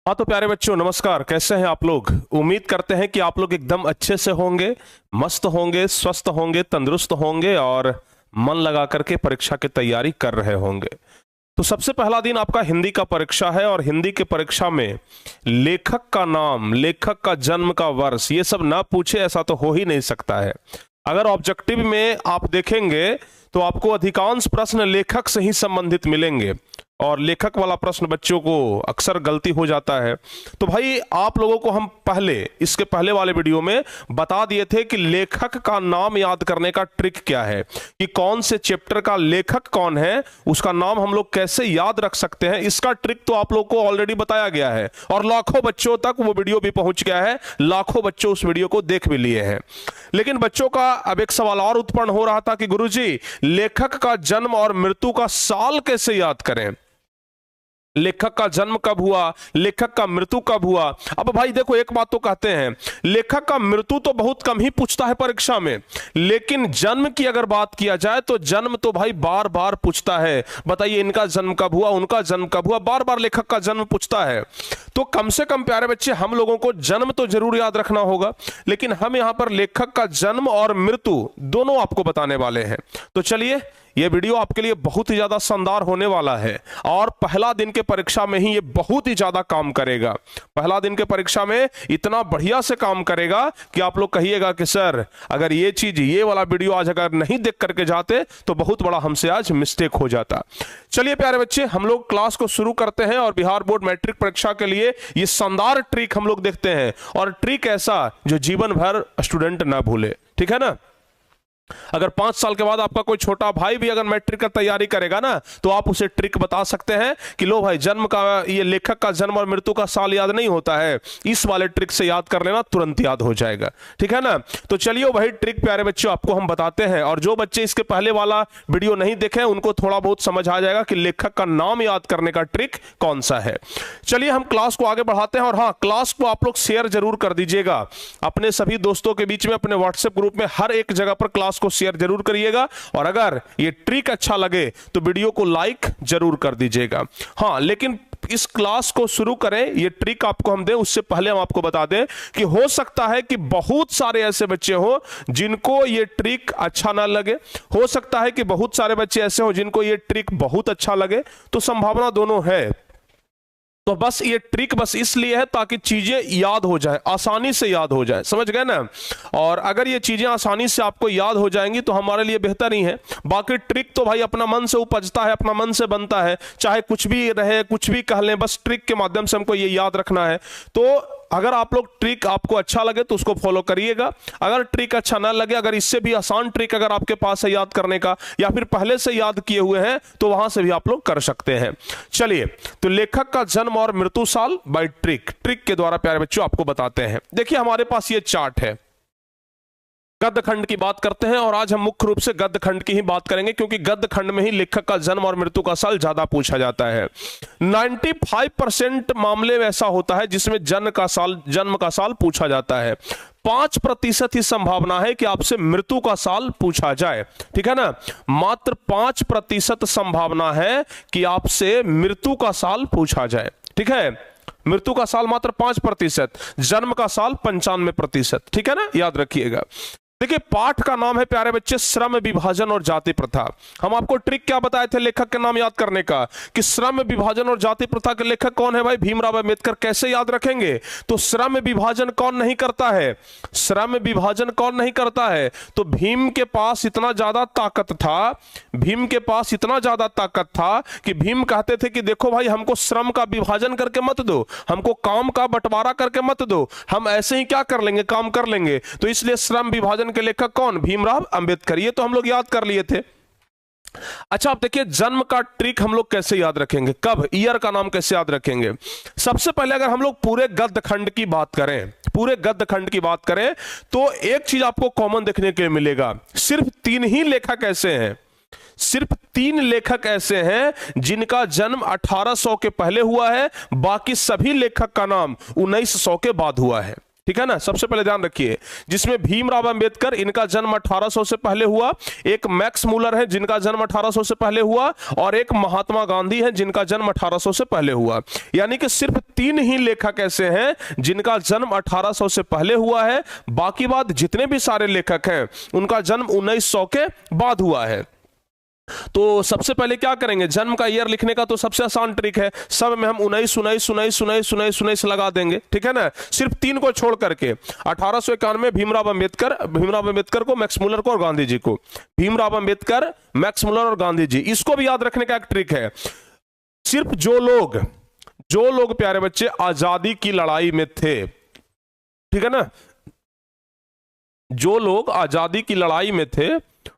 हाँ तो प्यारे बच्चों नमस्कार। कैसे हैं आप लोग? उम्मीद करते हैं कि आप लोग एकदम अच्छे से होंगे, मस्त होंगे, स्वस्थ होंगे, तंदुरुस्त होंगे और मन लगा करके परीक्षा की तैयारी कर रहे होंगे। तो सबसे पहला दिन आपका हिंदी का परीक्षा है और हिंदी की परीक्षा में लेखक का नाम, लेखक का जन्म का वर्ष, ये सब ना पूछे ऐसा तो हो ही नहीं सकता है। अगर ऑब्जेक्टिव में आप देखेंगे तो आपको अधिकांश प्रश्न लेखक से ही संबंधित मिलेंगे और लेखक वाला प्रश्न बच्चों को अक्सर गलती हो जाता है। तो भाई आप लोगों को हम इसके पहले वाले वीडियो में बता दिए थे कि लेखक का नाम याद करने का ट्रिक क्या है, कि कौन से चैप्टर का लेखक कौन है, उसका नाम हम लोग कैसे याद रख सकते हैं। इसका ट्रिक तो आप लोग को ऑलरेडी बताया गया है और लाखों बच्चों तक वो वीडियो भी पहुंच गया है, लाखों बच्चों उस वीडियो को देख भी लिए हैं। लेकिन बच्चों का अब एक सवाल और उत्पन्न हो रहा था कि गुरुजी लेखक का जन्म और मृत्यु का साल कैसे याद करें, लेखक का जन्म कब हुआ, लेखक का मृत्यु कब हुआ। अब भाई देखो, एक बात तो कहते हैं, लेखक का मृत्यु तो बहुत कम ही पूछता है परीक्षा में, लेकिन जन्म की अगर बात किया जाए तो जन्म तो भाई बार बार पूछता है। बताइए इनका जन्म कब हुआ, उनका जन्म कब हुआ, बार बार लेखक का जन्म पूछता है। तो कम से कम प्यारे बच्चे हम लोगों को जन्म तो जरूर याद रखना होगा, लेकिन हम यहां पर लेखक का जन्म और मृत्यु दोनों आपको बताने वाले हैं। तो चलिए, यह वीडियो आपके लिए बहुत ही ज्यादा शानदार होने वाला है और पहला दिन के परीक्षा में ही ये बहुत ही ज्यादा काम करेगा। पहला दिन के परीक्षा में इतना बढ़िया से काम करेगा कि आप लोग कहिएगा कि सर अगर ये चीज, ये वाला वीडियो आज अगर नहीं देख करके जाते तो बहुत बड़ा हमसे आज मिस्टेक हो जाता। चलिए प्यारे बच्चे, हम लोग क्लास को शुरू करते हैं और बिहार बोर्ड मैट्रिक परीक्षा के लिए ये शानदार ट्रिक हम लोग देखते हैं, और ट्रिक ऐसा जो जीवन भर स्टूडेंट ना भूले। ठीक है ना? अगर 5 साल के बाद आपका कोई छोटा भाई भी अगर मैट्रिक का तैयारी करेगा ना, तो आप उसे ट्रिक बता सकते हैं कि लो भाई, जन्म का, ये लेखक का जन्म और मृत्यु का साल याद नहीं होता है, इस वाले ट्रिक से याद कर लेना, तुरंत याद हो जाएगा। ठीक है ना? तो चलिए वही ट्रिक प्यारे बच्चों आपको हम बताते हैं, और जो बच्चे इसके पहले वाला वीडियो नहीं देखे उनको थोड़ा बहुत समझ आ जाएगा कि लेखक का नाम याद करने का ट्रिक कौन सा है। चलिए हम क्लास को आगे बढ़ाते हैं, और हाँ, क्लास को आप लोग शेयर जरूर कर दीजिएगा अपने सभी दोस्तों के बीच में, अपने व्हाट्सएप ग्रुप में, हर एक जगह पर क्लास को शेयर जरूर करिएगा। और अगर ये ट्रिक अच्छा लगे तो वीडियो को लाइक जरूर कर दीजिएगा। हाँ, लेकिन इस क्लास को शुरू करें, ये ट्रिक आपको हम दें उससे पहले हम आपको बता दें कि हो सकता है कि बहुत सारे ऐसे बच्चे हो जिनको ये ट्रिक अच्छा ना लगे, हो सकता है कि बहुत सारे बच्चे ऐसे हो जिनको ये ट्रिक बहुत अच्छा लगे। तो संभावना दोनों है। तो बस ये ट्रिक बस इसलिए है ताकि चीजें याद हो जाए, आसानी से याद हो जाए, समझ गए ना? और अगर ये चीजें आसानी से आपको याद हो जाएंगी तो हमारे लिए बेहतर ही है। बाकी ट्रिक तो भाई अपना मन से उपजता है, अपना मन से बनता है, चाहे कुछ भी रहे, कुछ भी कह लें, बस ट्रिक के माध्यम से हमको ये याद रखना है। तो अगर आप लोग ट्रिक आपको अच्छा लगे तो उसको फॉलो करिएगा, अगर ट्रिक अच्छा ना लगे, अगर इससे भी आसान ट्रिक अगर आपके पास है याद करने का, या फिर पहले से याद किए हुए हैं, तो वहां से भी आप लोग कर सकते हैं। चलिए, तो लेखक का जन्म और मृत्यु साल बाय ट्रिक, ट्रिक के द्वारा प्यारे बच्चों आपको बताते हैं। देखिए हमारे पास ये चार्ट है, गद्य खंड की बात करते हैं, और आज हम मुख्य रूप से गद्य खंड की ही बात करेंगे क्योंकि गद्य खंड में ही लेखक का जन्म और मृत्यु का साल ज्यादा पूछा जाता है। 95% मामले में ऐसा होता है जिसमें जन्म का साल पूछा जाता है। 5% ही संभावना है कि आपसे मृत्यु का साल पूछा जाए। ठीक है ना? मात्र 5% संभावना है कि आपसे मृत्यु का साल पूछा जाए। ठीक है? मृत्यु का साल मात्र 5%, जन्म का साल 95%। ठीक है ना? याद रखिएगा। देखिए पाठ का नाम है प्यारे बच्चे श्रम विभाजन और जाति प्रथा। हम आपको ट्रिक क्या बताए थे लेखक के नाम याद करने का, कि श्रम विभाजन और जाति प्रथा के लेखक कौन है भाई? भीमराव अंबेडकर। कैसे याद रखेंगे? तो श्रम विभाजन कौन नहीं करता है? श्रम विभाजन कौन नहीं करता है? तो भीम के पास इतना ज्यादा ताकत था, भीम के पास इतना ज्यादा ताकत था कि भीम कहते थे कि देखो भाई, हमको श्रम का विभाजन करके मत दो, हमको काम का बंटवारा करके मत दो, हम ऐसे ही क्या कर लेंगे, काम कर लेंगे। तो इसलिए श्रम विभाजन के लेखक कौन? भीमराव अंबेडकर। ये तो हम लोग याद कर लिए थे। अच्छा, आप देखिए जन्म का ट्रिक हम लोग कैसे याद रखेंगे, कब, ईयर का नाम कैसे याद रखेंगे। सबसे पहले अगर हम लोग पूरे गद्य खंड की बात करें, पूरे गद्य खंड की बात करें, तो एक चीज आपको कॉमन देखने के लिए मिलेगा, सिर्फ 3 ही लेखक ऐसे हैं, सिर्फ 3 लेखक ऐसे हैं जिनका जन्म 1800 के पहले हुआ है, बाकी सभी लेखक का नाम 1900 के बाद हुआ है। ठीक है ना, सबसे पहले ध्यान रखिए, जिसमें भीमराव अंबेडकर, इनका जन्म 1800 से पहले हुआ, एक मैक्स मुलर है जिनका जन्म 1800 से पहले हुआ, और एक महात्मा गांधी है जिनका जन्म 1800 से पहले हुआ। यानी कि सिर्फ 3 ही लेखक ऐसे हैं जिनका जन्म 1800 से पहले हुआ है, बाकी बाद जितने भी सारे लेखक हैं उनका जन्म 1900 के बाद हुआ है। तो सबसे पहले क्या करेंगे, जन्म का ईयर लिखने का तो सबसे आसान ट्रिक है, सब में हम 19 लगा देंगे, ठीक है ना, सिर्फ 3 को छोड़ करके। 1891 भीमराव अंबेडकर को, मैक्स मुलर को और गांधी जी को। भीमराव अंबेडकर, मैक्स मुलर और गांधी जी, इसको भी याद रखने का एक ट्रिक है। सिर्फ जो लोग प्यारे बच्चे आजादी की लड़ाई में थे, ठीक है ना, जो लोग आजादी की लड़ाई में थे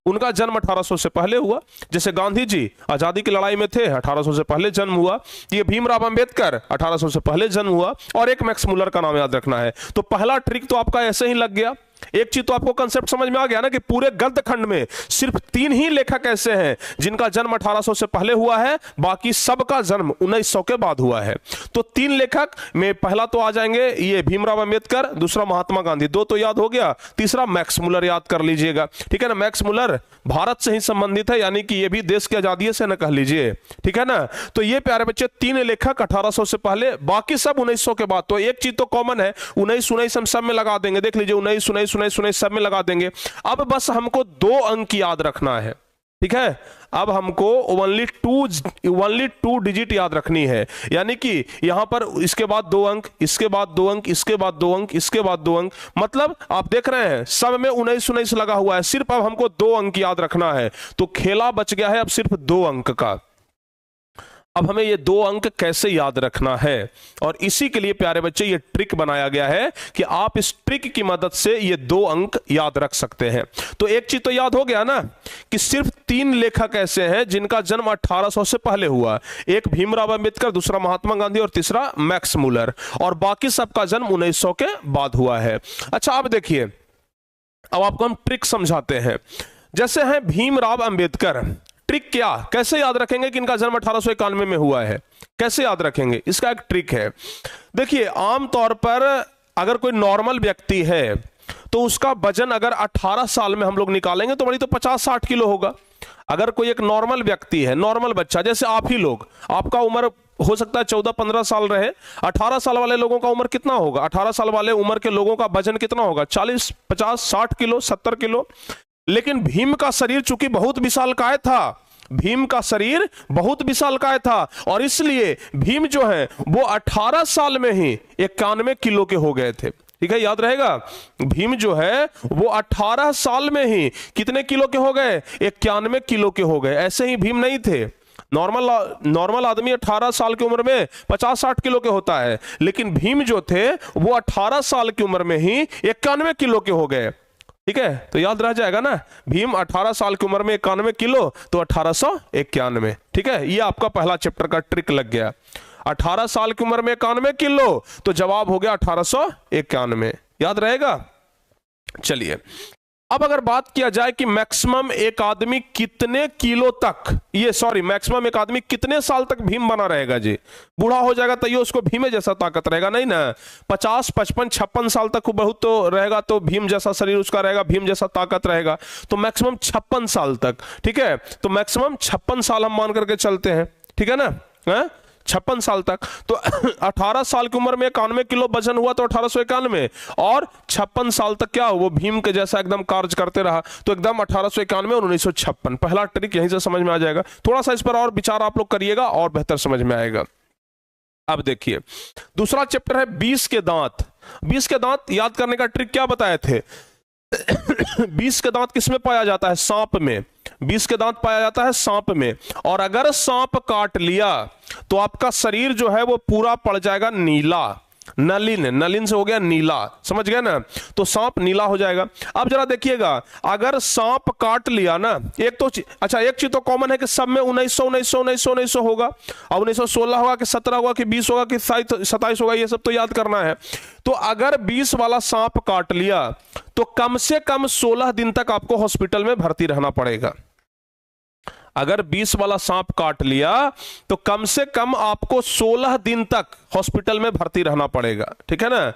उनका जन्म 1800 से पहले हुआ। जैसे गांधी जी आजादी की लड़ाई में थे, 1800 से पहले जन्म हुआ। ये भीमराव अंबेडकर 1800 से पहले जन्म हुआ, और एक मैक्स मुलर का नाम याद रखना है। तो पहला ट्रिक तो आपका ऐसे ही लग गया। एक चीज तो आपको कंसेप्ट समझ में आ गया ना कि पूरे गद्य खंड में सिर्फ 3 ही लेखक ऐसे हैं जिनका जन्म 1800 से पहले हुआ है, बाकी सबका जन्म 1900 के बाद हुआ है। तो 3 लेखक में पहला तो आ जाएंगे ये भीमराव अंबेडकर, दूसरा महात्मा गांधी, 2 तो याद हो गया, तीसरा मैक्स मुलर याद कर लीजिएगा, ठीक है ना। मैक्स मुलर भारत से ही संबंधित है, यानी कि ये भी देश की आजादी से न कह लीजिए, ठीक है ना। तो ये प्यारे बच्चे 3 लेखक 1800 से पहले, बाकी सब 1900 के बाद। तो एक चीज तो कॉमन है, 19 हम सब में लगा देंगे, देख लीजिए 19 सब में लगा देंगे। अब बस हमको 2 अंक याद रखना है, ठीक है। अब हमको ओनली टू डिजिट याद रखनी है, यानी कि यहां पर इसके बाद 2 अंक, इसके बाद 2 अंक, इसके बाद 2 अंक, इसके बाद 2 अंक, मतलब आप देख रहे हैं सब में 19 लगा हुआ है। सिर्फ अब हमको 2 अंक याद रखना है, तो खेला बच गया है अब सिर्फ 2 अंक का। अब हमें ये 2 अंक कैसे याद रखना है, और इसी के लिए प्यारे बच्चे ये ट्रिक बनाया गया है कि आप इस ट्रिक की मदद से ये 2 अंक याद रख सकते हैं। तो एक चीज तो याद हो गया ना कि सिर्फ 3 लेखक ऐसे हैं जिनका जन्म 1800 से पहले हुआ, एक भीमराव अंबेडकर, दूसरा महात्मा गांधी और तीसरा मैक्स मुलर, और बाकी सबका जन्म 1900 के बाद हुआ है। अच्छा अब देखिए, अब आपको हम ट्रिक समझाते हैं। जैसे है भीमराव अंबेडकर, ट्रिक क्या, कैसे याद रखेंगे कि इनका जन्म 1891 में हुआ है, कैसे याद रखेंगे, इसका एक ट्रिक है। देखिए आमतौर पर अगर कोई नॉर्मल व्यक्ति है तो उसका वजन अगर 18 साल में हम लोग निकालेंगे तो बड़ी तो 50-60 किलो होगा। अगर कोई एक नॉर्मल व्यक्ति है, नॉर्मल बच्चा, जैसे आप ही लोग, आपका उम्र हो सकता है 14-15 साल रहे, 18 साल वाले लोगों का उम्र कितना होगा, 18 साल वाले उम्र के लोगों का वजन कितना होगा, 40, 50, 60 किलो, 70 किलो। लेकिन भीम का शरीर चूंकि बहुत विशालकाय था, भीम का शरीर बहुत विशालकाय था, और इसलिए भीम जो है वो 18 साल में ही 91 किलो के हो गए थे, ठीक है, याद रहेगा। भीम जो है वो 18 साल में ही कितने किलो के हो गए, 91 किलो के हो गए। ऐसे ही भीम नहीं थे, नॉर्मल आदमी 18 साल की उम्र में 50-60 किलो के होता है, लेकिन भीम जो थे वो 18 साल की उम्र में ही 91 किलो के हो गए, ठीक है। तो याद रह जाएगा ना, भीम 18 साल की उम्र में 91 किलो, तो 1891, ठीक है। ये आपका पहला चैप्टर का ट्रिक लग गया। 18 साल की उम्र में 91 किलो, तो जवाब हो गया 1891, याद रहेगा। चलिए अब अगर बात किया जाए कि मैक्सिमम एक आदमी कितने किलो तक, मैक्सिमम एक आदमी कितने साल तक भीम बना रहेगा जी, बूढ़ा हो जाएगा तो ये उसको भीमे जैसा ताकत रहेगा, नहीं ना, 50, 55, 56 साल तक बहुत तो रहेगा, तो भीम जैसा शरीर उसका रहेगा, भीम जैसा ताकत रहेगा, तो मैक्सिमम 56 साल तक, ठीक है। तो मैक्सिमम 56 साल हम मान करके चलते हैं, ठीक है ना, 56 साल तक। तो 18 साल की उम्र में 91 किलो वजन हुआ, तो 1891, और 56 साल तक क्या वो भीम के जैसा एकदम कार्य करते रहा, तो एकदम 1891 और 1956। पहला ट्रिक यहीं से समझ में आ जाएगा, थोड़ा सा इस पर और विचार आप लोग करिएगा और बेहतर समझ में आएगा। अब देखिए दूसरा चैप्टर है 20 के दांत। 20 के दांत याद करने का ट्रिक क्या बताए थे 20 के दांत किसमें पाया जाता है, सांप में। 20 के दांत पाया जाता है सांप में, और अगर सांप काट लिया तो आपका शरीर जो है वो पूरा पड़ जाएगा नीला, नलिन से हो गया नीला, समझ गए ना, तो सांप नीला हो जाएगा। अब जरा देखिएगा, अगर सांप काट लिया ना, एक चीज तो कॉमन है कि सब में 1900 होगा, अब 1916 होगा कि 17 होगा कि 20 होगा कि 27 होगा, ये सब तो याद करना है। तो अगर 20 वाला सांप काट लिया तो कम से कम 16 दिन तक आपको हॉस्पिटल में भर्ती रहना पड़ेगा। अगर 20 वाला सांप काट लिया तो कम से कम आपको 16 दिन तक हॉस्पिटल में भर्ती रहना पड़ेगा, ठीक है ना।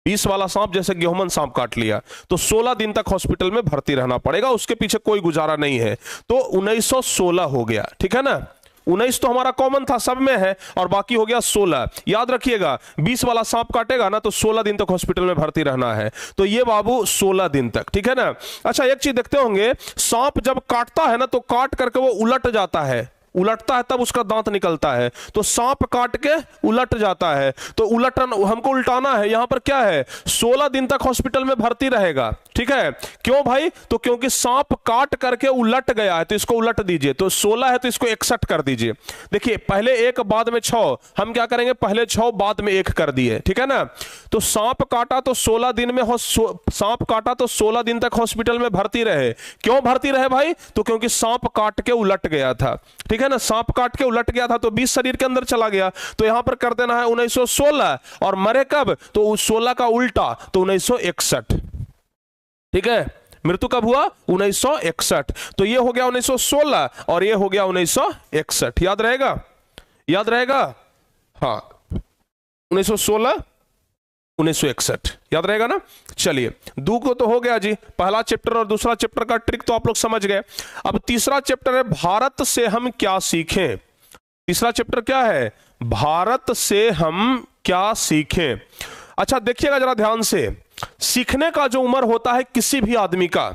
20 वाला सांप जैसे गेहूमन सांप काट लिया तो 16 दिन तक हॉस्पिटल में भर्ती रहना पड़ेगा, उसके पीछे कोई गुजारा नहीं है। तो 1916 हो गया, ठीक है ना। 19 तो हमारा कॉमन था, सब में है, और बाकी हो गया 16। याद रखिएगा 20 वाला सांप काटेगा ना तो 16 दिन तक हॉस्पिटल में भर्ती रहना है, तो ये बाबू 16 दिन तक, ठीक है ना। अच्छा एक चीज देखते होंगे, सांप जब काटता है ना तो काट करके वो उलट जाता है, उलटता है तब उसका दांत निकलता है। तो सांप काट के उलट जाता है, तो उलटन हमको उल्टाना है। यहां पर क्या है, 16 दिन तक हॉस्पिटल में भर्ती रहेगा, ठीक है। क्यों भाई, तो क्योंकि सांप काट करके उलट गया है तो इसको उलट दीजिए, तो 16 है तो इसको 61 कर दीजिए। देखिए पहले 1 बाद में 6, हम क्या करेंगे, पहले 6 बाद में 1 कर दिए, ठीक है ना। तो सांप काटा तो 16 दिन में सांप काटा तो 16 दिन तक हॉस्पिटल में भर्ती रहे। क्यों भर्ती रहे भाई, तो क्योंकि सांप काट के उलट गया था, ठीक है ना। सांप काट के उलट गया था तो 20 शरीर के अंदर चला गया, तो यहां पर कर देना है 1916, और मरे कब, तो 16 का उल्टा तो 1961, ठीक है। मृत्यु कब हुआ, 1961, तो ये हो गया 1916 और ये हो गया 1961। याद रहेगा, याद रहेगा, हाँ 1916 1961 याद रहेगा ना। चलिए दो को तो हो गया जी, पहला चैप्टर और दूसरा चैप्टर का ट्रिक तो आप लोग समझ गए। अब तीसरा चैप्टर है भारत से हम क्या सीखें। तीसरा चैप्टर क्या है, भारत से हम क्या सीखें। अच्छा देखिएगा जरा ध्यान से, सीखने का जो उम्र होता है किसी भी आदमी का,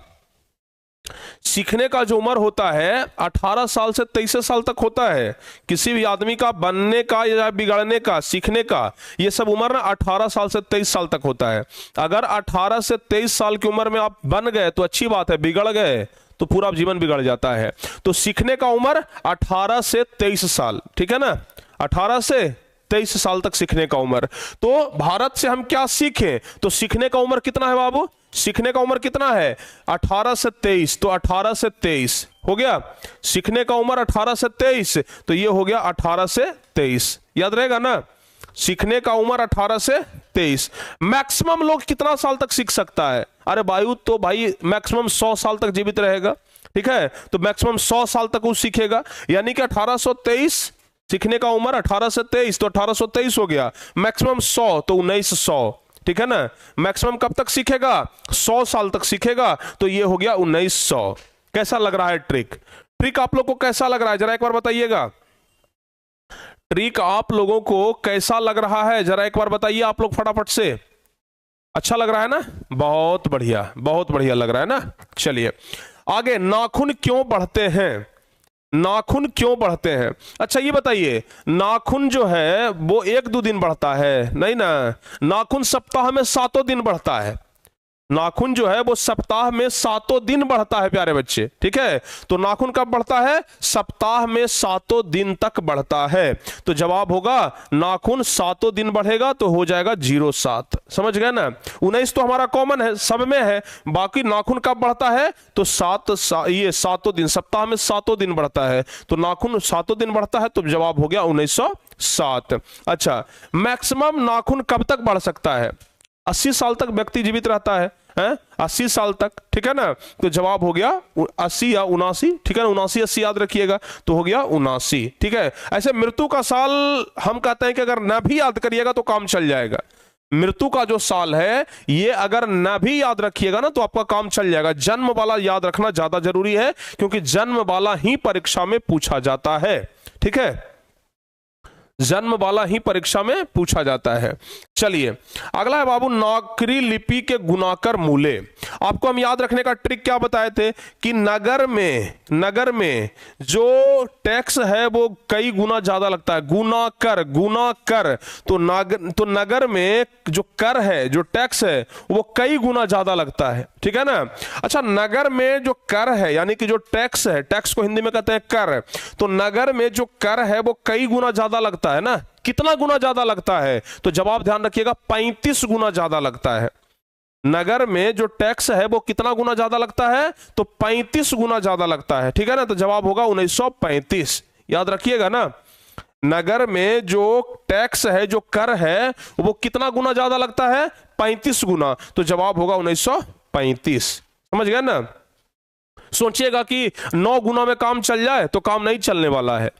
सीखने का जो उम्र होता है 18 साल से 23 साल तक होता है किसी भी आदमी का, बनने का या बिगड़ने का, सीखने का, ये सब उम्र ना 18 साल से 23 साल तक होता है। अगर 18 से 23 साल की उम्र में आप बन गए तो अच्छी बात है, बिगड़ गए तो पूरा जीवन बिगड़ जाता है। तो सीखने का उम्र 18 से 23 साल, ठीक है ना, 18 से 23 साल तक सीखने का उम्र। तो भारत से हम क्या सीखें, तो सीखने का उम्र कितना है बाबू, सीखने का उम्र कितना है 18 से 23, तो 18 से 23 हो गया। सीखने का उम्र 18 से 23, तो ये हो गया 18 से 23, याद रहेगा ना। सीखने का उम्र 18 से 23। मैक्सिमम लोग कितना साल तक सीख सकता है, अरे वायु तो भाई मैक्सिमम 100 साल तक जीवित रहेगा, ठीक है। तो मैक्सिमम 100 साल तक वो सीखेगा, यानी कि 1823 सीखने का उम्र 18 से 23, तो 1823 हो गया। मैक्सिमम 100 तो 1900, ठीक है ना। मैक्सिमम कब तक सीखेगा, 100 साल तक सीखेगा, तो ये हो गया 1900। कैसा लग रहा है ट्रिक, ट्रिक आप लोग को कैसा लग रहा है जरा एक बार बताइएगा। ट्रिक आप लोगों को कैसा लग रहा है जरा एक बार बताइए आप लोग फटाफट से। अच्छा लग रहा है ना, बहुत बढ़िया, बहुत बढ़िया लग रहा है ना। चलिए आगे, नाखून क्यों बढ़ते हैं, नाखून क्यों बढ़ते हैं। अच्छा ये बताइए, नाखून जो है वो 1-2 दिन बढ़ता है, नहीं ना, नाखून सप्ताह में 7 दिन बढ़ता है। नाखून जो है वो सप्ताह में 7 दिन बढ़ता है प्यारे बच्चे, ठीक है। तो नाखून कब बढ़ता है, सप्ताह में 7 दिन तक बढ़ता है। तो जवाब होगा नाखून 7 दिन बढ़ेगा तो हो जाएगा 07, समझ गए ना। 19 तो हमारा कॉमन है, सब में है, बाकी नाखून कब बढ़ता है तो 7 दिन, सप्ताह में 7 दिन बढ़ता है, तो नाखून 7 दिन बढ़ता है, तो जवाब हो गया 1907। अच्छा मैक्सिमम नाखून कब तक बढ़ सकता है, 80 साल तक व्यक्ति जीवित रहता है, 80 साल तक, ठीक है ना। तो जवाब हो गया 80 या 79, ठीक है ना, 79-80 याद रखिएगा, तो हो गया 79, ठीक है। ऐसे मृत्यु का साल हम कहते हैं कि अगर न भी याद करिएगा तो काम चल जाएगा। मृत्यु का जो साल है ये अगर न भी याद रखिएगा ना तो आपका काम चल जाएगा। जन्म वाला याद रखना ज्यादा जरूरी है, क्योंकि जन्म वाला ही परीक्षा में पूछा जाता है, ठीक है, जन्म वाला ही परीक्षा में पूछा जाता है। चलिए अगला है बाबू, नागरी लिपि के गुणाकर मूले। आपको हम याद रखने का ट्रिक क्या बताए थे कि नगर में जो टैक्स है वो कई गुना ज्यादा लगता है, गुणाकर। तो नगर में जो कर है, जो टैक्स है वो कई गुना ज्यादा लगता है, ठीक है ना। अच्छा नगर में जो कर है यानी कि जो टैक्स है, टैक्स को हिंदी में कहते हैं कर, तो नगर में जो कर है वो कई गुना ज्यादा लगता है ना। कितना गुना ज्यादा लगता है, तो जवाब ध्यान रखिएगा 35 गुना ज्यादा लगता है। नगर में जो टैक्स है वो कितना गुना ज्यादा लगता है, तो 35 गुना ज्यादा लगता है, ठीक है ना। तो जवाब होगा 1935, याद रखिएगा ना। नगर में जो टैक्स है, जो कर है, वो कितना गुना ज्यादा लगता है, 35 गुना, तो जवाब होगा 1935, समझ गए ना। सोचिएगा कि 9 गुना में काम चल जाए तो काम नहीं चलने वाला है।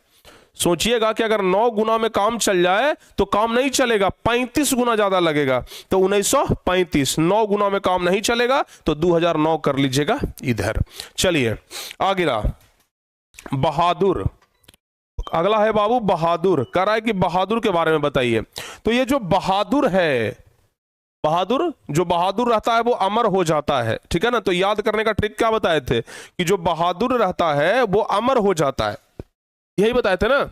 सोचिएगा कि अगर 9 गुना में काम चल जाए तो काम नहीं चलेगा, 35 गुना ज्यादा लगेगा। तो 1935, 9 गुना में काम नहीं चलेगा तो 2009 कर लीजिएगा इधर। चलिए आगे रहा बहादुर। अगला है बाबू बहादुर, कह रहा है कि बहादुर के बारे में बताइए। तो ये जो बहादुर है, बहादुर, जो बहादुर रहता है वो अमर हो जाता है, ठीक है ना। तो याद करने का ट्रिक क्या बताए थे कि जो बहादुर रहता है वो अमर हो जाता है, यही बताए थे ना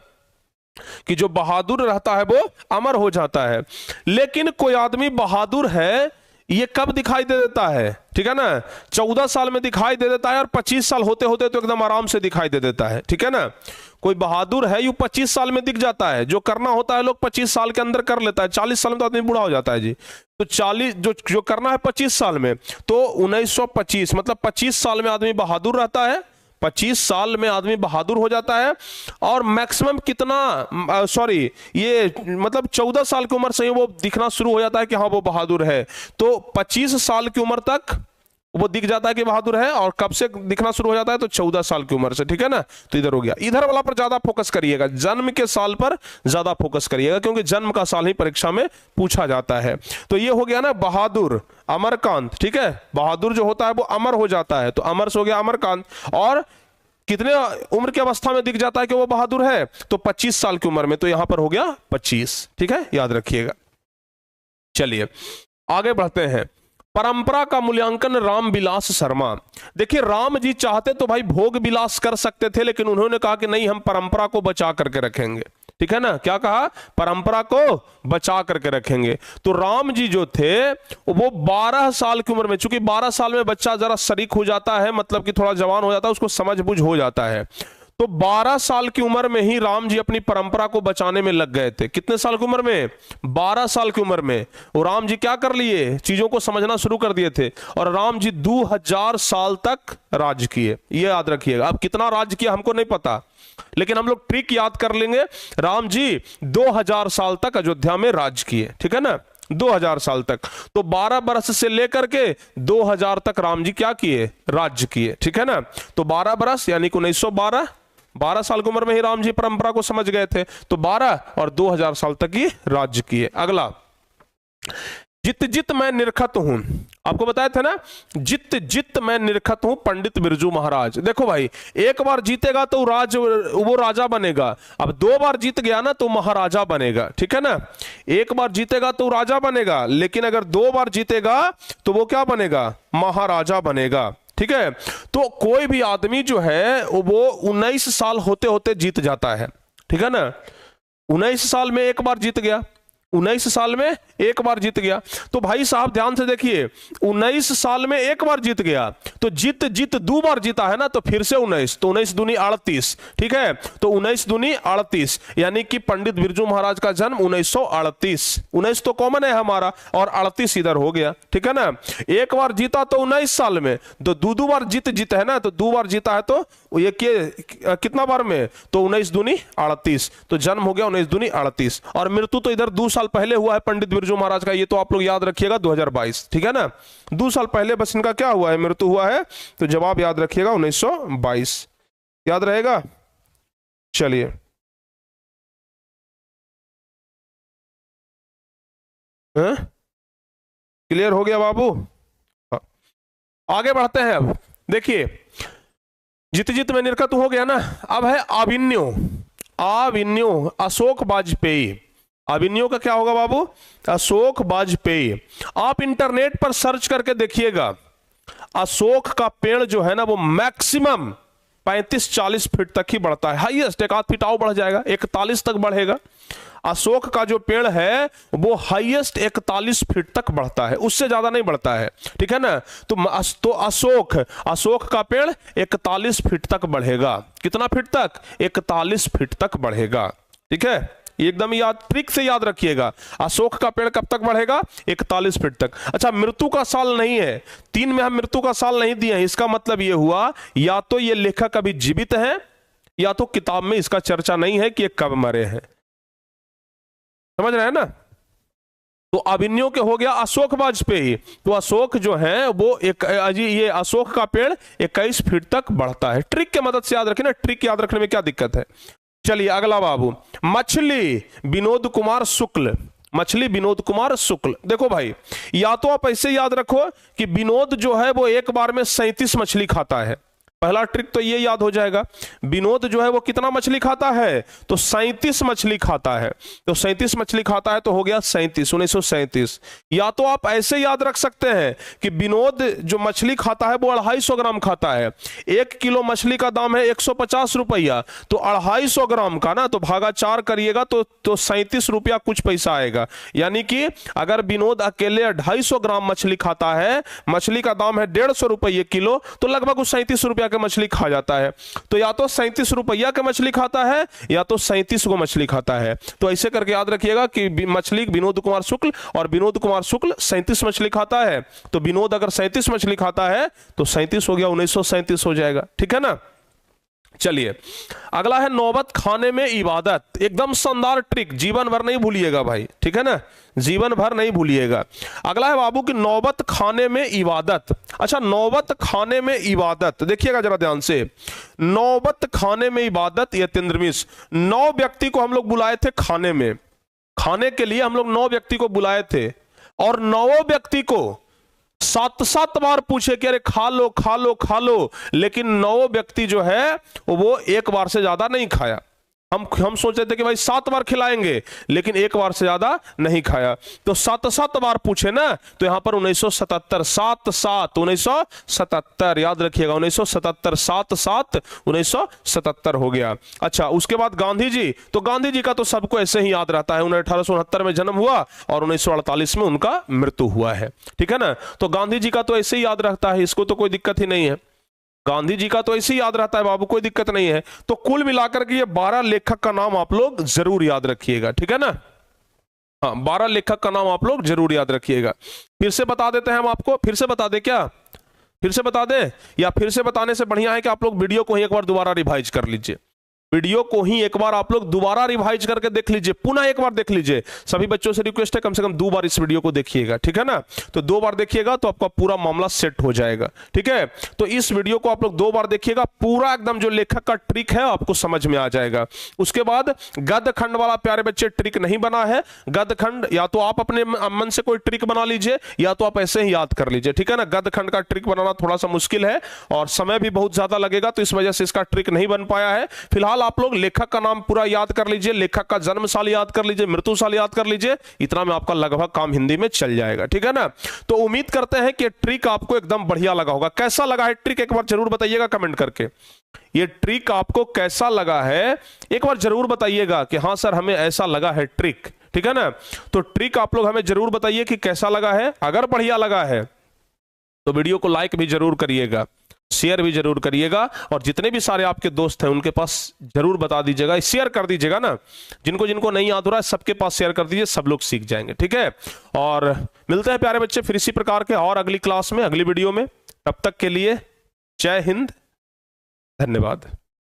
कि जो बहादुर रहता है वो अमर हो जाता है। लेकिन कोई आदमी बहादुर है, ये कब दिखाई दे देता है, ठीक है ना, 14 साल में दिखाई दे देता है और 25 साल होते होते तो एकदम आराम से दिखाई दे देता है, ठीक है ना। कोई बहादुर है यू 25 साल में दिख जाता है, जो करना होता है लोग 25 साल के अंदर कर लेता है, 40 साल में तो आदमी बूढ़ा हो जाता है जी। तो 40 जो करना है 25 साल में, तो 1925 मतलब 25 साल में आदमी बहादुर रहता है, 25 साल में आदमी बहादुर हो जाता है। और मैक्सिमम कितना, सॉरी ये मतलब 14 साल की उम्र से ही वो दिखना शुरू हो जाता है कि हाँ वो बहादुर है। तो 25 साल की उम्र तक वो दिख जाता है कि बहादुर है, और कब से दिखना शुरू हो जाता है तो 14 साल की उम्र से, ठीक है ना। तो इधर हो गया, इधर वाला पर ज्यादा फोकस करिएगा, जन्म के साल पर ज्यादा फोकस करिएगा, क्योंकि जन्म का साल ही परीक्षा में पूछा जाता है। तो ये हो गया ना बहादुर, अमरकांत, ठीक है। बहादुर जो होता है वो अमर हो जाता है, तो अमर से हो गया अमरकांत। और कितने उम्र की अवस्था में दिख जाता है कि वो बहादुर है, तो 25 साल की उम्र में, तो यहां पर हो गया 25, ठीक है, याद रखिएगा। चलिए आगे बढ़ते हैं। परंपरा का मूल्यांकन राम विलास शर्मा। देखिए राम जी चाहते तो भाई भोग विलास कर सकते थे, लेकिन उन्होंने कहा कि नहीं, हम परंपरा को बचा करके रखेंगे, ठीक है ना। क्या कहा, परंपरा को बचा करके रखेंगे। तो राम जी जो थे वो 12 साल की उम्र में, चूंकि 12 साल में बच्चा जरा शरीक हो जाता है, मतलब कि थोड़ा जवान हो जाता है, उसको समझ बूझ हो जाता है, तो 12 साल की उम्र में ही राम जी अपनी परंपरा को बचाने में लग गए थे। कितने साल की उम्र में, 12 साल की उम्र में। और राम जी क्या कर लिए, चीजों को समझना शुरू कर दिए थे, और राम जी 2000 साल तक राज किए, ये याद रखिएगा। अब कितना राज किया हमको नहीं पता, लेकिन हम लोग ट्रिक याद कर लेंगे। राम जी 2000 साल तक अयोध्या में राज किए, ठीक है ना, 2000 साल तक। तो 12 बरस से लेकर के 2000 तक राम जी क्या किए, राज्य किए, ठीक है ना। तो 12 बरस यानी कि 1912, 12 साल की उम्र में ही राम जी परंपरा को समझ गए थे, तो 12 और 2000 साल तक ही राज्य किए। अगला, जित जित मैं निरखत हूं, आपको बताया था ना, जित जित मैं निरखत हूं पंडित बिरजू महाराज। देखो भाई, एक बार जीतेगा तो वो राजा बनेगा, अब 2 बार जीत गया ना तो महाराजा बनेगा, ठीक है ना। एक बार जीतेगा तो राजा बनेगा, लेकिन अगर 2 बार जीतेगा तो वो क्या बनेगा, महाराजा बनेगा, ठीक है। तो कोई भी आदमी जो है वो 19 साल होते होते जीत जाता है, ठीक है ना। 19 साल में एक बार जीत गया, 19 साल में एक बार जीत गया। तो भाई साहब ध्यान से देखिए, 19 साल में एक बार जीत गया, तो जीत जीत 2 बार जीता है ना, तो फिर से 19, तो 19 दूनी 38, ठीक है। तो 19 दूनी 38, यानी कि पंडित बिरजू महाराज का जन्म 1938, 19 तो कॉमन है हमारा, और 38 इधर हो गया, ठीक है ना। एक बार जीता तो 19 साल में, तो 2 बार जीत है ना, तो 2 बार जीता है तो ये कितना बार में, तो 19 दूनी 38, तो जन्म हो गया 19 दूनी 38। और मृत्यु तो इधर 2 साल पहले हुआ है पंडित बिरजू महाराज का, ये तो आप लोग याद रखिएगा 2022, ठीक है ना। 2 साल पहले बस इनका क्या हुआ है, मृत्यु हुआ है, तो जवाब याद रखिएगा 1922, याद रहेगा। चलिए क्लियर हो गया बाबू, आगे बढ़ते हैं। अब देखिए, जित जित में निरखत हो गया ना, अब है आविन्यो। आविन्यो, अशोक वाजपेयी। अविन्यो का क्या होगा बाबू, अशोक वाजपेयी। आप इंटरनेट पर सर्च करके देखिएगा, अशोक का पेड़ जो है ना वो मैक्सिमम 35-40 फीट तक ही बढ़ता है, हाईएस्ट 1 आध फीट और बढ़ जाएगा, 41 तक बढ़ेगा। अशोक का जो पेड़ है वो हाईएस्ट 41 फीट तक बढ़ता है, उससे ज्यादा नहीं बढ़ता है, ठीक है ना। तो अशोक का पेड़ 41 फीट तक बढ़ेगा। कितना फीट तक, 41 फीट तक बढ़ेगा, ठीक है। एकदम याद, ट्रिक से याद रखिएगा, अशोक का पेड़ कब तक बढ़ेगा, 41 फीट तक। अच्छा, मृत्यु का साल नहीं है, 3 में हम मृत्यु का साल नहीं दिए हैं, इसका मतलब यह हुआ या तो ये लेखक अभी जीवित है, या तो किताब में इसका चर्चा नहीं है कि ये कब मरे हैं, समझ रहे हैं ना। तो अभिन्यो के हो गया अशोक वाजपेयी। तो अशोक जो है वो ये अशोक का पेड़ 21 फीट तक बढ़ता है। ट्रिक के मदद से याद रखें ना, ट्रिक याद रखने में क्या दिक्कत है। चलिए अगला बाबू, मछली विनोद कुमार शुक्ल। मछली विनोद कुमार शुक्ल। देखो भाई, या तो आप ऐसे याद रखो कि विनोद जो है वो एक बार में 37 मछली खाता है। पहला ट्रिक तो ये याद हो जाएगा, विनोद जो है वो कितना मछली खाता है, तो 37 मछली खाता है। तो 37 मछली खाता है तो हो गया 37, 1937। या तो आप ऐसे याद रख सकते हैं कि विनोद जो मछली खाता है वो 250 ग्राम खाता है। 1 किलो मछली का दाम है 150 रुपया, तो 250 ग्राम का ना, तो भागा 4 करिएगा तो 37 रुपया कुछ पैसा आएगा। यानी कि अगर विनोद अकेले 250 ग्राम मछली खाता है, मछली का दाम है 150 रुपये किलो, तो लगभग 37 रुपया के मछली खा जाता है। तो या तो 37 रुपया के मछली खाता है या तो 37 को मछली खाता है। तो ऐसे करके याद रखिएगा कि मछली विनोद कुमार शुक्ल, और विनोद कुमार शुक्ल 37 मछली खाता है। तो विनोद अगर 37 मछली खाता है तो 37 हो गया, 1937 हो जाएगा। ठीक है ना। चलिए अगला है नौबत खाने में इबादत। एकदम शानदार ट्रिक, जीवन भर नहीं भूलिएगा भाई, ठीक है ना, जीवन भर नहीं भूलिएगा। अगला है बाबू की नौबत खाने में इबादत। अच्छा, नौबत खाने में इबादत, देखिएगा जरा ध्यान से। नौबत खाने में इबादत, यतीन्द्र मिश्र। 9 व्यक्ति को हम लोग बुलाए थे खाने में, खाने के लिए हम लोग 9 व्यक्ति को बुलाए थे, और 9 व्यक्ति को 7 बार पूछे कि अरे खा लो खा लो खा लो, लेकिन 9 व्यक्ति जो है वो एक बार से ज्यादा नहीं खाया। हम सोच रहे थे कि भाई 7 बार खिलाएंगे, लेकिन एक बार से ज्यादा नहीं खाया। तो 7 बार पूछे ना, तो यहां पर 1977, 7 1977 याद रखिएगा, 1977, 7 1977 हो गया। अच्छा, उसके बाद गांधी जी, तो गांधी जी का तो सबको ऐसे ही याद रहता है, उन्हें 1869 में जन्म हुआ और 1948 में उनका मृत्यु हुआ है। ठीक है ना, तो गांधी जी का तो ऐसे ही याद रहता है, इसको तो कोई दिक्कत ही नहीं है। गांधी जी का तो ऐसे ही याद रहता है बाबू, कोई दिक्कत नहीं है। तो कुल मिलाकर के ये 12 लेखक का नाम आप लोग जरूर याद रखिएगा। ठीक है ना, हाँ 12 लेखक का नाम आप लोग जरूर याद रखिएगा। फिर से बता देते हैं हम आपको, फिर से बता दे क्या, फिर से बता दे, या फिर से बताने से बढ़िया है कि आप लोग वीडियो को ही एक बार दोबारा रिवाइज कर लीजिए। वीडियो को ही एक बार आप लोग दोबारा रिवाइज करके देख लीजिए, पुनः एक बार देख लीजिए। सभी बच्चों से रिक्वेस्ट है कम से कम 2 बार इस वीडियो को देखिएगा। ठीक है ना, तो 2 बार देखिएगा तो आपका पूरा मामला सेट हो जाएगा। ठीक है, तो इस वीडियो को आप लोग 2 बार देखिएगा, पूरा एकदम जो लेखक का ट्रिक है आपको समझ में आ जाएगा। उसके बाद गद्य खंड वाला प्यारे बच्चे ट्रिक नहीं बना है। गद्य खंड या तो आप अपने मन से कोई ट्रिक बना लीजिए, या तो आप ऐसे ही याद कर लीजिए। ठीक है ना, गद्य खंड का ट्रिक बनाना थोड़ा सा मुश्किल है और समय भी बहुत ज्यादा लगेगा, तो इस वजह से इसका ट्रिक नहीं बन पाया है। फिलहाल आप लोग लेखक का नाम पूरा याद कर लीजिए, लेखक का जन्म साल याद कर लीजिए, मृत्यु साल याद कर लीजिए, इतना में आपका लगभग काम हिंदी में चल जाएगा। ठीक है ना, तो उम्मीद करते हैं कि ट्रिक आपको एकदम बढ़िया लगा होगा। कैसा लगा है ट्रिक एक बार जरूर बताइएगा कमेंट करके। ये ट्रिक आपको कैसा लगा है एक बार जरूर बताइएगा कि हाँ सर हमें ऐसा लगा है ट्रिक। ठीक है ना, तो ट्रिक आप लोग हमें जरूर बताइए कि कैसा लगा है। अगर बढ़िया लगा है तो वीडियो को लाइक भी जरूर करिएगा, शेयर भी जरूर करिएगा, और जितने भी सारे आपके दोस्त हैं उनके पास जरूर बता दीजिएगा, शेयर कर दीजिएगा ना, जिनको जिनको नहीं याद हो रहा है सबके पास शेयर कर दीजिए, सब लोग सीख जाएंगे। ठीक है, और मिलते हैं प्यारे बच्चे फिर इसी प्रकार के और अगली क्लास में, अगली वीडियो में। तब तक के लिए जय हिंद, धन्यवाद।